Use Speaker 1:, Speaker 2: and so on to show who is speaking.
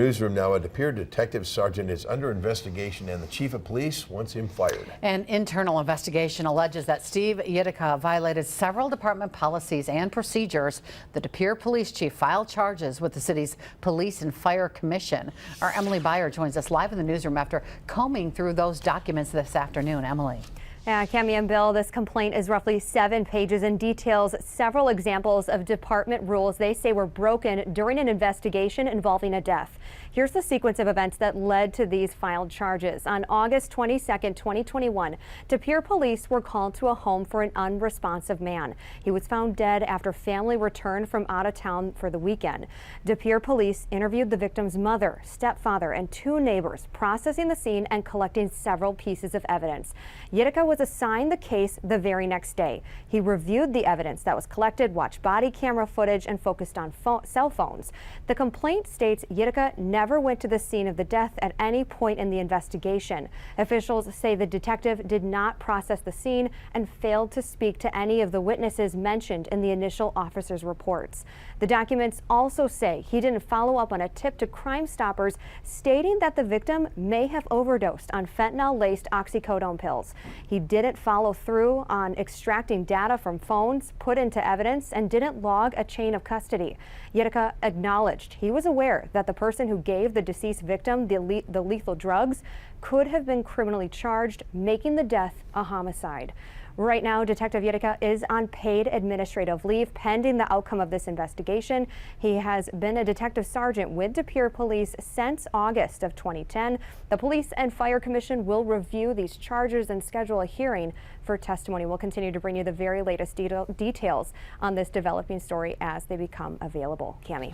Speaker 1: Newsroom now, a De Pere detective sergeant is under investigation and the chief of police wants him fired.
Speaker 2: An internal investigation alleges that Steve Yedica violated several department policies and procedures. The De Pere Police Chief filed charges with the city's Police and Fire Commission. Our Emily Byer joins us live in the newsroom after combing through those documents this afternoon. Emily.
Speaker 3: Yeah, Cami and Bill, this complaint is roughly 7 pages and details several examples of department rules they say were broken during an investigation involving a death. Here's the sequence of events that led to these filed charges. On August 22nd, 2021, De Pere police were called to a home for an unresponsive man. He was found dead after family returned from out of town for the weekend. De Pere police interviewed the victim's mother, stepfather, and 2 neighbors, processing the scene and collecting several pieces of evidence. Yedica was assigned the case the very next day. He reviewed the evidence that was collected, watched body camera footage, and focused on cell phones. The complaint states Yedica never went to the scene of the death at any point in the investigation. Officials say the detective did not process the scene and failed to speak to any of the witnesses mentioned in the initial officer's reports. The documents also say he didn't follow up on a tip to Crime Stoppers stating that the victim may have overdosed on fentanyl-laced oxycodone pills. He didn't follow through on extracting data from phones put into evidence and didn't log a chain of custody. Yedica acknowledged he was aware that the person who gave the deceased victim the lethal drugs could have been criminally charged, making the death a homicide. Right now, Detective Yedica is on paid administrative leave pending the outcome of this investigation. He has been a detective sergeant with De Pere Police since August of 2010. The Police and Fire Commission will review these charges and schedule a hearing for testimony. We'll continue to bring you the very latest details on this developing story as they become available. Cami.